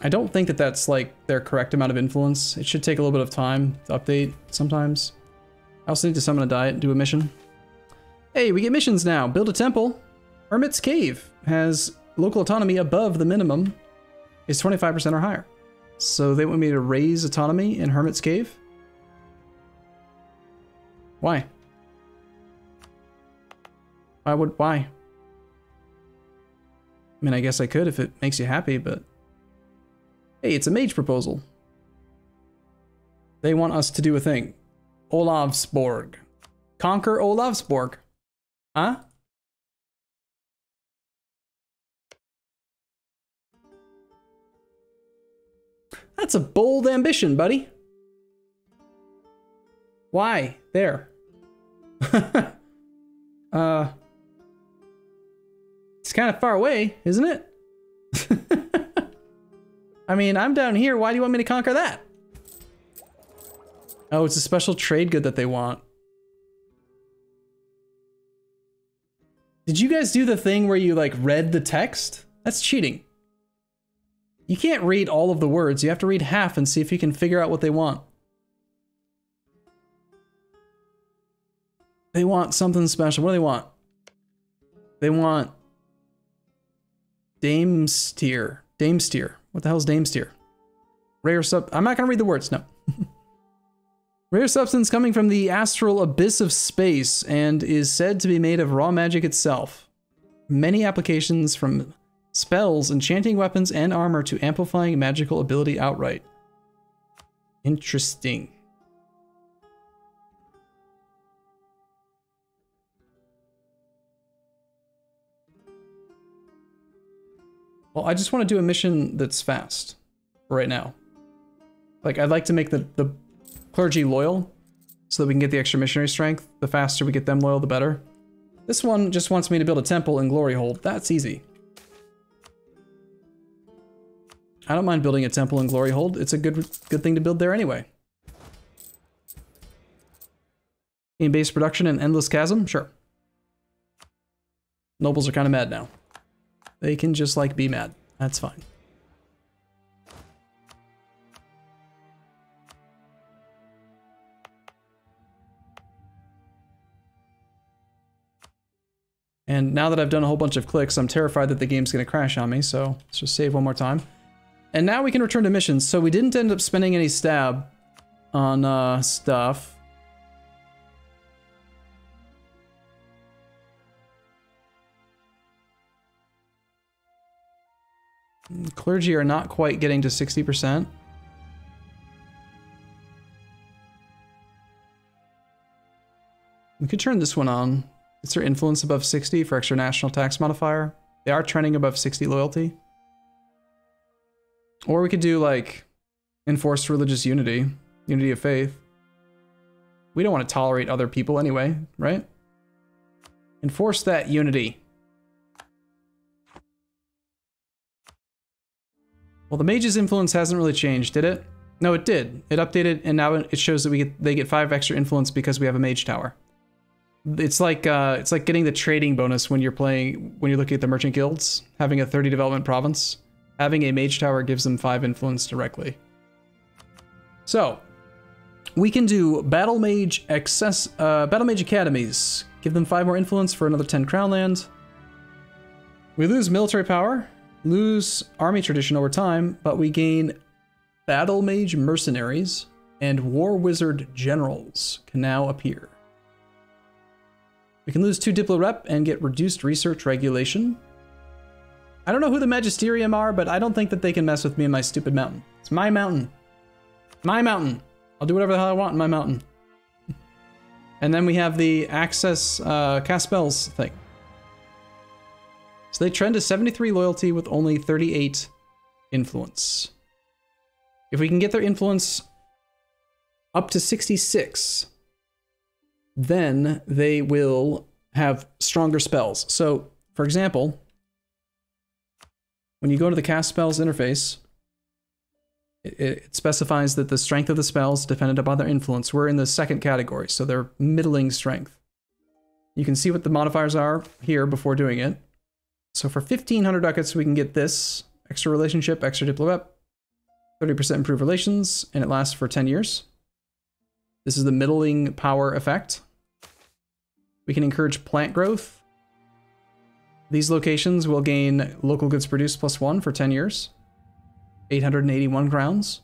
I don't think that that's like their correct amount of influence. It should take a little bit of time to update sometimes. I also need to summon a diet and do a mission. Hey, we get missions now. Build a temple. Hermit's Cave has local autonomy above the minimum is 25% or higher. So they want me to raise autonomy in Hermit's Cave? Why? Why? I mean, I guess I could if it makes you happy, but... Hey, it's a mage proposal. They want us to do a thing. Olavsborg. Conquer Olavsborg. Huh? That's a bold ambition, buddy. Why? There. It's kind of far away, isn't it? I mean, I'm down here. Why do you want me to conquer that? Oh, it's a special trade good that they want. Did you guys do the thing where you like read the text? That's cheating. You can't read all of the words. You have to read half and see if you can figure out what they want. They want something special. What do they want? They want Damesteer. Damesteer. What the hell is Damesteer? Rare sub... I'm not going to read the words, no. Rare substance coming from the astral abyss of space and is said to be made of raw magic itself. Many applications from spells, enchanting weapons, and armor to amplifying magical ability outright. Interesting. Well, I just want to do a mission that's fast right now. Like, I'd like to make the clergy loyal so that we can get the extra missionary strength. The faster we get them loyal, the better. This one just wants me to build a temple in Glory Hold. That's easy. I don't mind building a temple in Glory Hold. It's a good thing to build there anyway. In base production and Endless Chasm? Sure. Nobles are kind of mad now. They can just, like, be mad. That's fine. And now that I've done a whole bunch of clicks, I'm terrified that the game's going to crash on me, so let's just save one more time. And now we can return to missions. So we didn't end up spending any stab on stuff. Clergy are not quite getting to 60%. We could turn this one on. Is there influence above 60 for extra national tax modifier? They are trending above 60 loyalty. Or we could do like enforced religious unity, unity of faith. We don't want to tolerate other people anyway, right? Enforce that unity. Well, the mage's influence hasn't really changed, did it? No, it did. It updated, and now it shows that they get 5 extra influence because we have a mage tower. It's like getting the trading bonus when you're looking at the merchant guilds, having a 30 development province. Having a mage tower gives them 5 influence directly. So, we can do battle mage academies. Give them 5 more influence for another 10 crown land. We lose military power. Lose army tradition over time, but we gain battle mage mercenaries and war wizard generals can now appear. We can lose 2 diplo rep and get reduced research regulation. I don't know who the magisterium are, but I don't think that they can mess with me in my stupid mountain. It's my mountain. My mountain. I'll do whatever the hell I want in my mountain. And then we have the access cast spells thing. So they trend to 73 loyalty with only 38 influence. If we can get their influence up to 66, then they will have stronger spells. So, for example, when you go to the cast spells interface, it specifies that the strength of the spells dependent upon their influence. We're in the second category, so they're middling strength. You can see what the modifiers are here before doing it. So for 1,500 ducats, we can get this extra relationship, extra diplo rep, 30% improved relations, and it lasts for 10 years. This is the middling power effect. We can encourage plant growth. These locations will gain local goods produced +1 for 10 years. 881 crowns.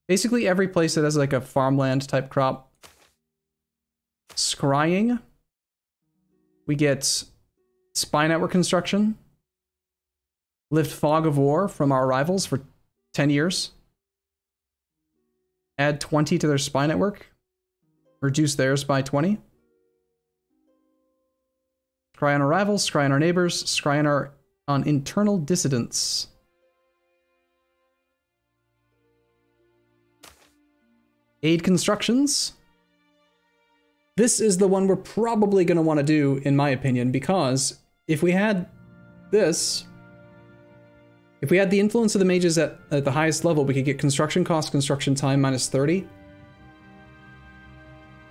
Basically every place that has like a farmland type crop. Scrying. We get spy network construction. Lift fog of war from our rivals for 10 years. Add 20 to their spy network. Reduce theirs by 20. Scry on our rivals, scry on our neighbors, scry on internal dissidents. Aid constructions. This is the one we're probably going to want to do, in my opinion, because if we had this, if we had the influence of the mages at the highest level, we could get construction cost, construction time -30.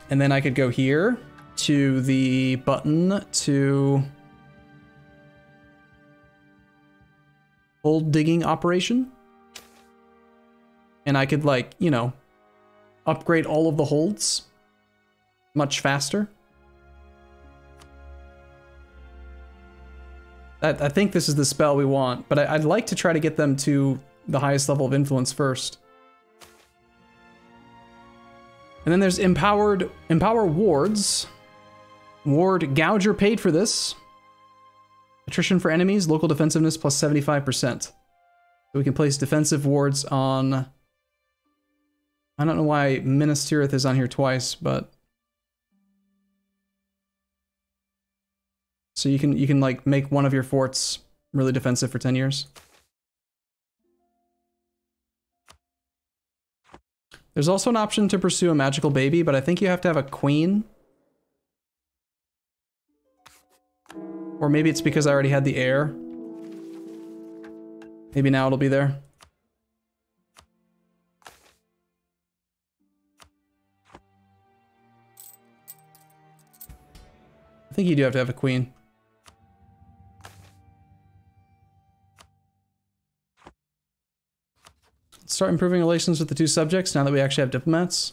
And then I could go here to the button to hold digging operation. And I could, like, you know, upgrade all of the holds much faster. I think this is the spell we want, but I'd like to try to get them to the highest level of influence first. And then there's Empower Wards. Ward Gouger paid for this. Attrition for enemies, local defensiveness plus 75%. So we can place defensive wards on... I don't know why Minas Tirith is on here twice, but... So you can like make one of your forts really defensive for 10 years. There's also an option to pursue a magical baby, but I think you have to have a queen. Or maybe it's because I already had the heir. Maybe now it'll be there. I think you do have to have a queen. Let's start improving relations with the two subjects now that we actually have diplomats.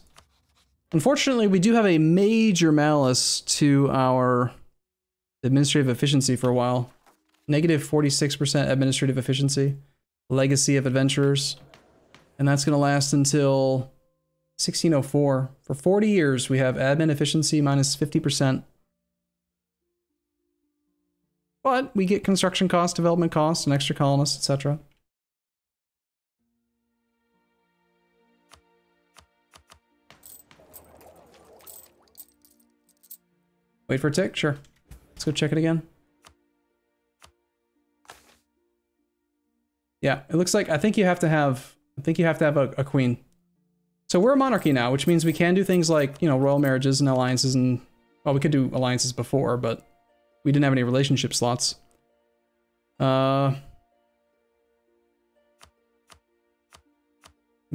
Unfortunately, we do have a major malus to our administrative efficiency for a while. Negative 46% administrative efficiency. Legacy of adventurers. And that's going to last until 1604. For 40 years, we have admin efficiency minus 50%. But we get construction cost, development cost, and extra colonists, etc. Wait for a tick? Sure. Let's go check it again. Yeah, it looks like I think you have to have a queen. So we're a monarchy now, which means we can do things like, you know, royal marriages and alliances, and well, we could do alliances before, but we didn't have any relationship slots. We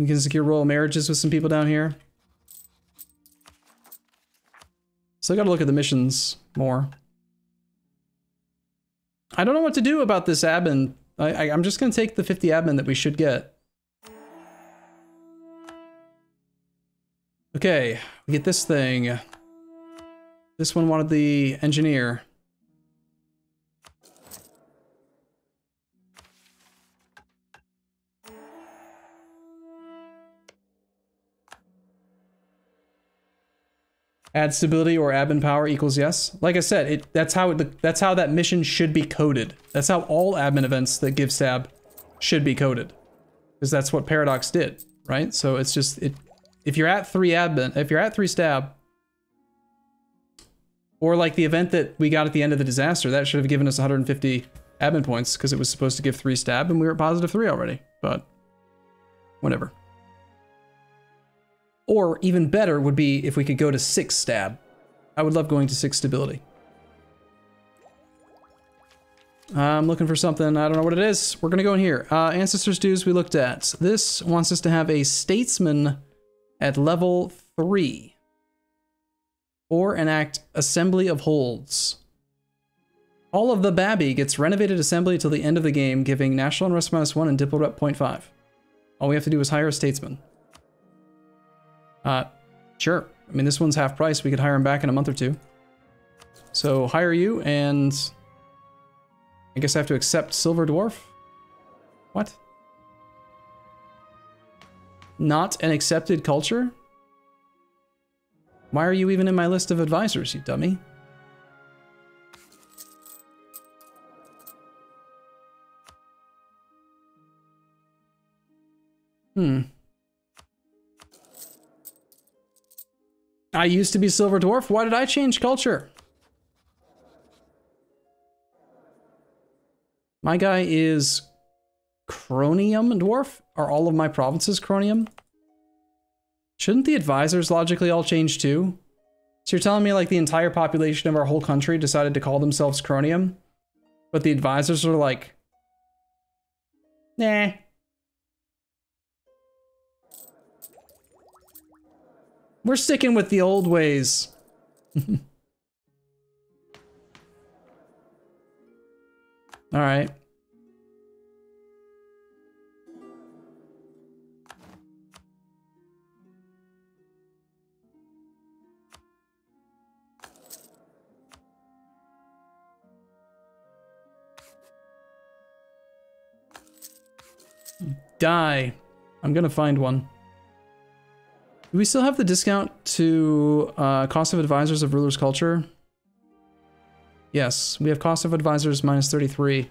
can secure royal marriages with some people down here. So I gotta look at the missions more. I don't know what to do about this admin. I'm just gonna take the 50 admin that we should get. Okay, we get this thing. This one wanted the engineer. Add stability or admin power equals yes. Like I said, that's how that mission should be coded. That's how all admin events that give stab should be coded, because that's what Paradox did, right? So it's just if you're at 3 admin, if you're at 3 stab, or like the event that we got at the end of the disaster, that should have given us 150 admin points because it was supposed to give 3 stab and we were at positive 3 already. But whatever. Or even better would be if we could go to 6 stab. I would love going to 6 stability. I'm looking for something. I don't know what it is. We're going to go in here. Ancestors' dues we looked at. This wants us to have a statesman at level 3. Or enact Assembly of Holds. All of the Babby gets renovated assembly till the end of the game, giving National Unrest -1 and Diplo Rep 0.5. All we have to do is hire a statesman. Sure. I mean, this one's half price. We could hire him back in a month or two. So hire you, and I guess I have to accept Silver Dwarf? What? Not an accepted culture? Why are you even in my list of advisors, you dummy? I used to be Silver Dwarf. Why did I change culture? My guy is Chromium Dwarf? Are all of my provinces Chromium? Shouldn't the advisors logically all change too? So you're telling me like the entire population of our whole country decided to call themselves Chromium, but the advisors are like, nah. We're sticking with the old ways. All right. Die. I'm gonna find one. Do we still have the discount to cost of advisors of ruler's culture? Yes, we have cost of advisors minus 33.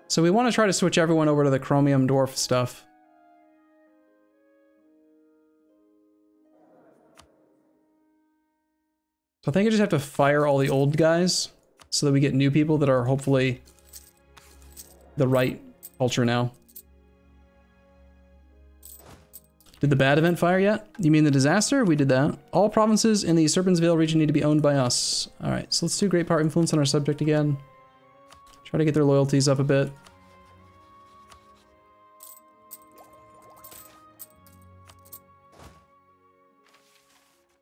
So we want to try to switch everyone over to the Chromium Dwarf stuff. So I think I just have to fire all the old guys so that we get new people that are hopefully the right culture now. Did the bad event fire yet? You mean the disaster? We did that. All provinces in the Serpent's Veil region need to be owned by us. All right, so let's do great power influence on our subject again. Try to get their loyalties up a bit.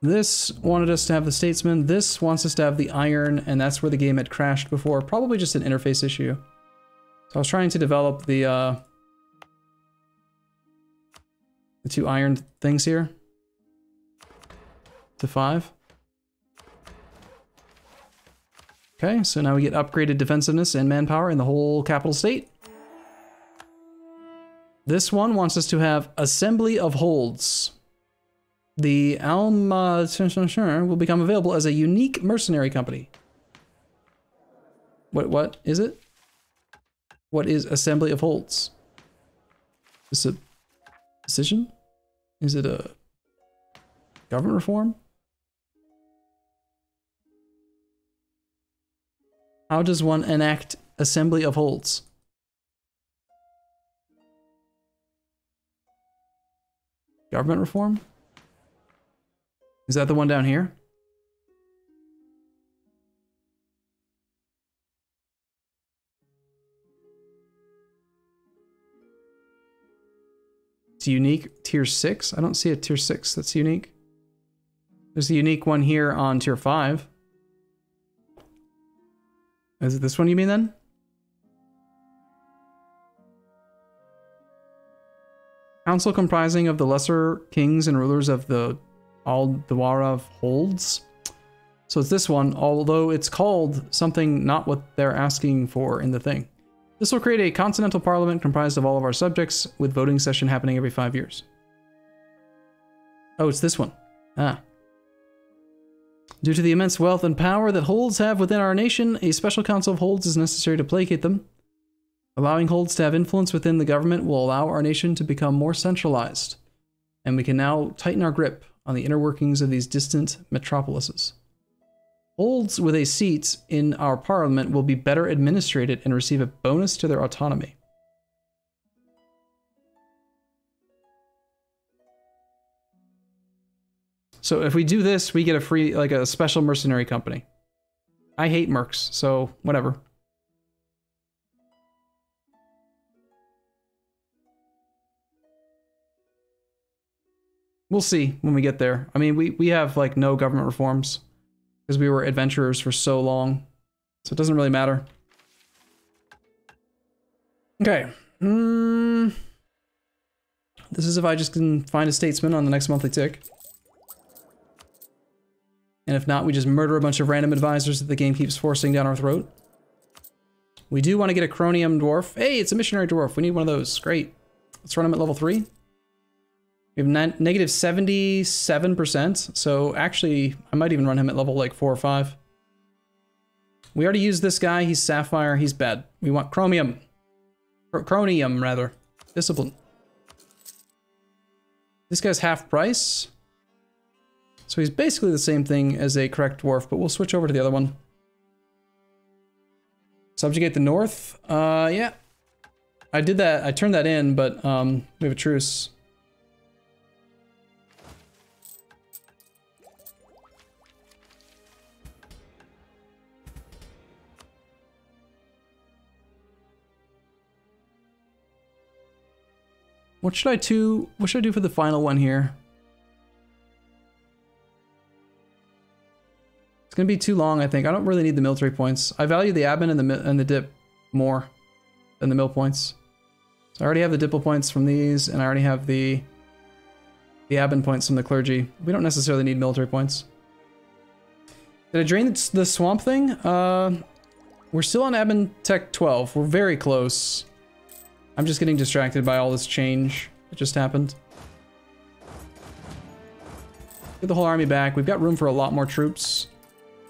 This wanted us to have the statesman. This wants us to have the iron, and that's where the game had crashed before. Probably just an interface issue. So I was trying to develop the two iron things here to 5. Okay, so now we get upgraded defensiveness and manpower in the whole capital state. This one wants us to have assembly of holds. The Alma will become available as a unique mercenary company. What is it? What is assembly of holds? Is it a decision? Is it a government reform? How does one enact assembly of holds? Government reform? Is that the one down here? It's unique tier 6. I don't see a tier 6 that's unique. There's a unique one here on tier 5. Is it this one you mean then? Council comprising of the lesser kings and rulers of the Al-Dawara holds. So it's this one, although it's called something not what they're asking for in the thing. This will create a continental parliament comprised of all of our subjects, with voting session happening every 5 years. Oh, it's this one. Ah. Due to the immense wealth and power that holds have within our nation, a special council of holds is necessary to placate them. Allowing holds to have influence within the government will allow our nation to become more centralized, and we can now tighten our grip on the inner workings of these distant metropolises. Holds with a seat in our parliament will be better administrated and receive a bonus to their autonomy. So if we do this, we get a free, like a special mercenary company. I hate mercs, so whatever. We'll see when we get there. I mean, we have like no government reforms because we were adventurers for so long, so it doesn't really matter. Okay. This This is if I just can find a statesman on the next monthly tick. And if not, we just murder a bunch of random advisors that the game keeps forcing down our throat. We do want to get a Chronium Dwarf. Hey, it's a Missionary Dwarf. We need one of those. Great. Let's run him at level 3. We have negative 77%. So actually, I might even run him at level like 4 or 5. We already used this guy. He's Sapphire. He's bad. We want Chromium. Or Chronium, rather. Discipline. This guy's half price. So he's basically the same thing as a correct dwarf, but we'll switch over to the other one. Subjugate the north. Yeah. I did that. I turned that in, but we have a truce. What should I do? What should I do for the final one here? It's gonna be too long, I think. I don't really need the military points. I value the admin and the dip more than the mill points. So I already have the dipple points from these, and I already have the admin points from the clergy. We don't necessarily need military points. Did I drain the swamp thing? We're still on admin tech 12. We're very close. I'm just getting distracted by all this change that just happened. Get the whole army back. We've got room for a lot more troops.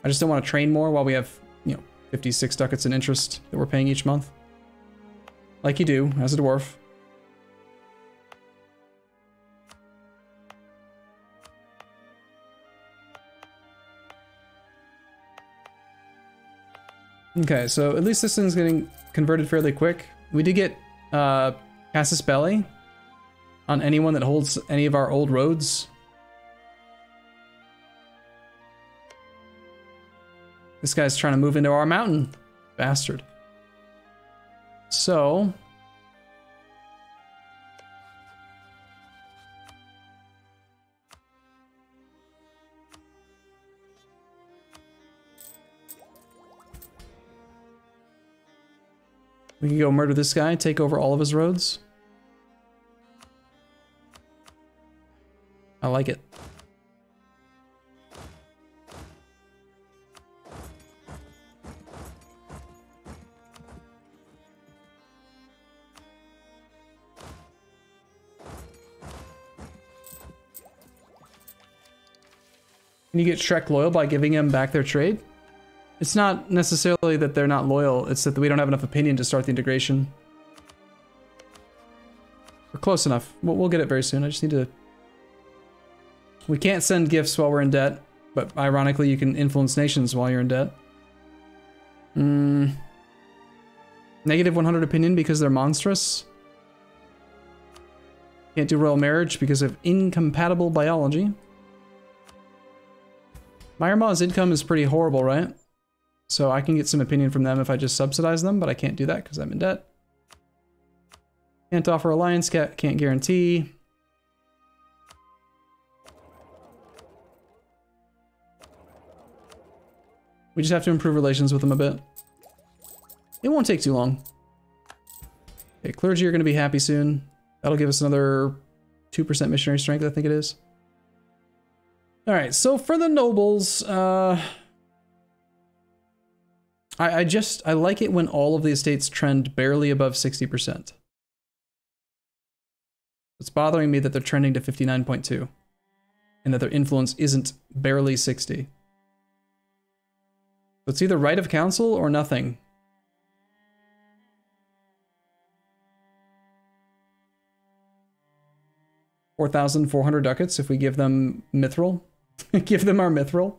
I just don't want to train more while we have, 56 ducats in interest that we're paying each month. Like you do, as a dwarf. Okay, so at least this thing's getting converted fairly quick. We did get Casus Belli on anyone that holds any of our old roads. This guy's trying to move into our mountain. Bastard. So... we can go murder this guy, take over all of his roads. I like it. Can you get Shrek loyal by giving him back their trade? It's not necessarily that they're not loyal, it's that we don't have enough opinion to start the integration. We're close enough. We'll get it very soon. I just need to... We can't send gifts while we're in debt, but ironically you can influence nations while you're in debt. Negative 100 opinion because they're monstrous. Can't do royal marriage because of incompatible biology. Meyermaw's income is pretty horrible, right? So I can get some opinion from them if I just subsidize them, but I can't do that because I'm in debt. Can't offer alliance, can't guarantee. We just have to improve relations with them a bit. It won't take too long. Okay, clergy are going to be happy soon. That'll give us another 2% missionary strength, I think it is. Alright, so for the nobles, I like it when all of the estates trend barely above 60%. It's bothering me that they're trending to 59.2 and that their influence isn't barely 60. So it's either right of council or nothing. $4,400 ducats if we give them mithril. Give them our mithril.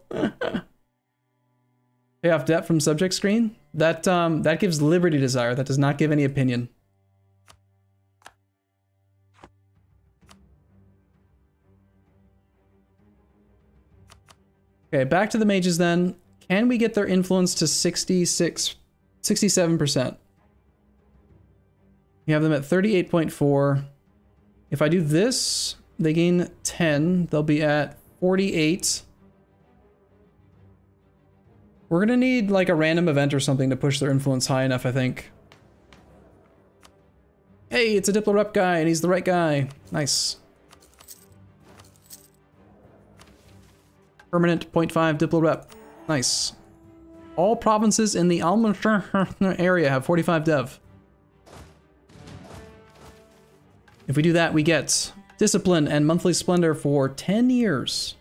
Pay off debt from subject screen. That gives liberty desire. That does not give any opinion. Okay, back to the mages then. Can we get their influence to 67%? We have them at 38.4. If I do this, they gain 10. They'll be at 48. We're gonna need like a random event or something to push their influence high enough, I think. Hey, it's a Diplo rep guy, and he's the right guy. Nice. Permanent 0.5 Diplo rep. Nice. All provinces in the Albennar area have 45 dev. If we do that, we get discipline and monthly splendor for 10 years.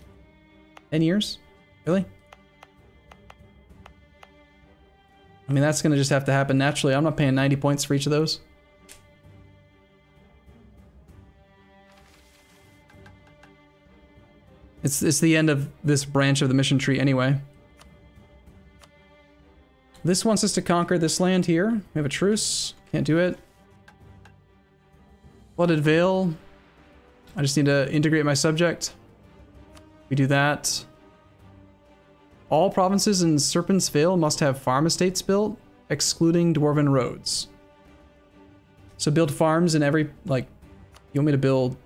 10 years? Really? I mean, that's gonna just have to happen naturally. I'm not paying 90 points for each of those. It's the end of this branch of the mission tree anyway. This wants us to conquer this land here. We have a truce. Can't do it. Flooded Vale. I just need to integrate my subject. We do that. All provinces in Serpent's Vale must have farm estates built, excluding Dwarven roads. So build farms in every, like, you want me to build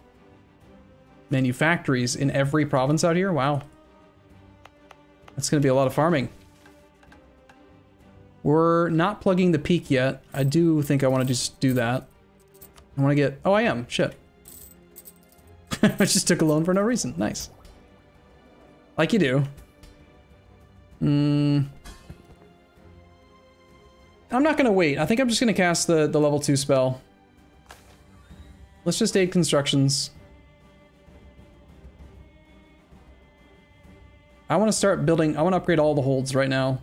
manufactories in every province out here? Wow. That's gonna be a lot of farming. We're not plugging the peak yet. I do think I want to just do that. I want to get... Oh, I am. Shit. I just took a loan for no reason. Nice. Like you do. I'm not going to wait. I think I'm just going to cast the level 2 spell. Let's just aid constructions. I want to start building... I want to upgrade all the holds right now.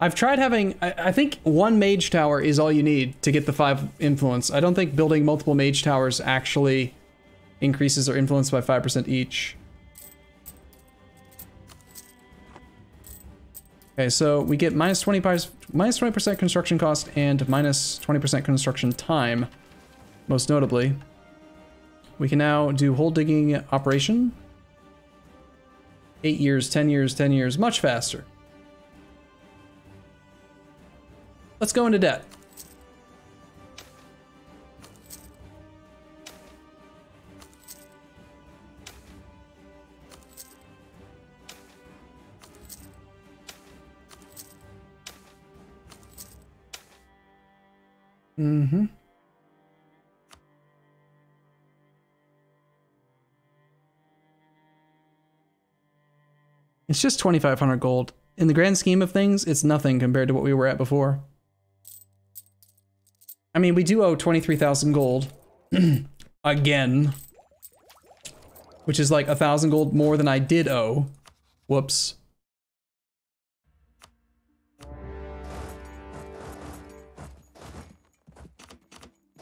I've tried having, I think one mage tower is all you need to get the 5 influence. I don't think building multiple mage towers actually increases our influence by 5% each. Okay, so we get minus 20% construction cost and minus 20% construction time, most notably. We can now do hole digging operation. 8 years, 10 years, 10 years, much faster. Let's go into debt. Mm-hmm. It's just 2,500 gold. In the grand scheme of things, it's nothing compared to what we were at before. I mean, we do owe 23,000 gold. Again. Which is like 1,000 gold more than I did owe. Whoops.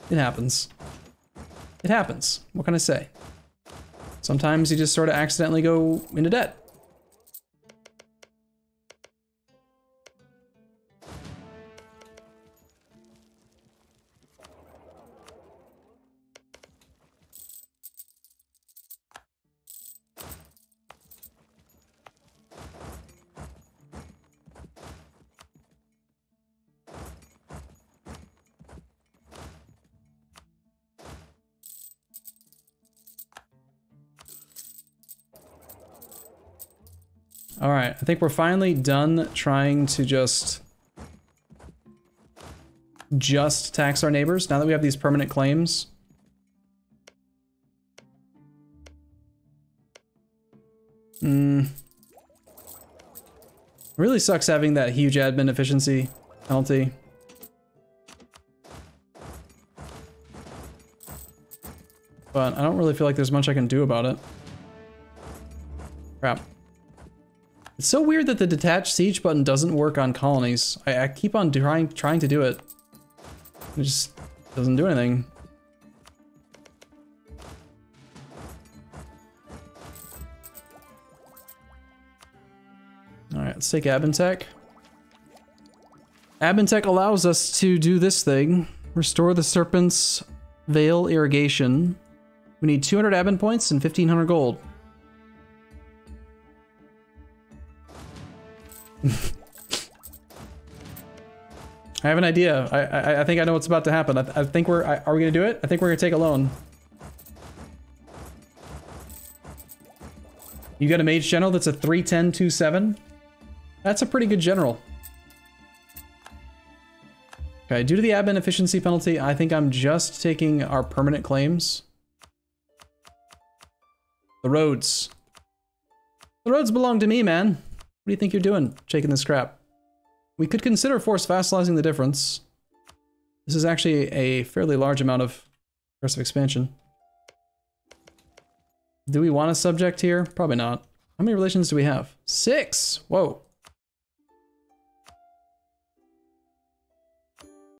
It happens. It happens. What can I say? Sometimes you just sort of accidentally go into debt. All right, I think we're finally done trying to just tax our neighbors now that we have these permanent claims. Really sucks having that huge admin efficiency penalty. But I don't really feel like there's much I can do about it. Crap. It's so weird that the detach siege button doesn't work on colonies. I keep on trying to do it. It just doesn't do anything. Alright, let's take Abentech. Abentech allows us to do this thing. Restore the Serpent's Vale irrigation. We need 200 Aben points and 1,500 gold. I have an idea. I think I know what's about to happen. I think are we gonna do it? I think we're gonna take a loan. You got a mage general that's a 310-27? That's a pretty good general. Okay, due to the admin efficiency penalty, I think I'm just taking our permanent claims. The roads. The roads belong to me, man. What do you think you're doing, shaking this crap? We could consider force vassalizing the difference. This is actually a fairly large amount of aggressive expansion. Do we want a subject here? Probably not. How many relations do we have? 6! Whoa.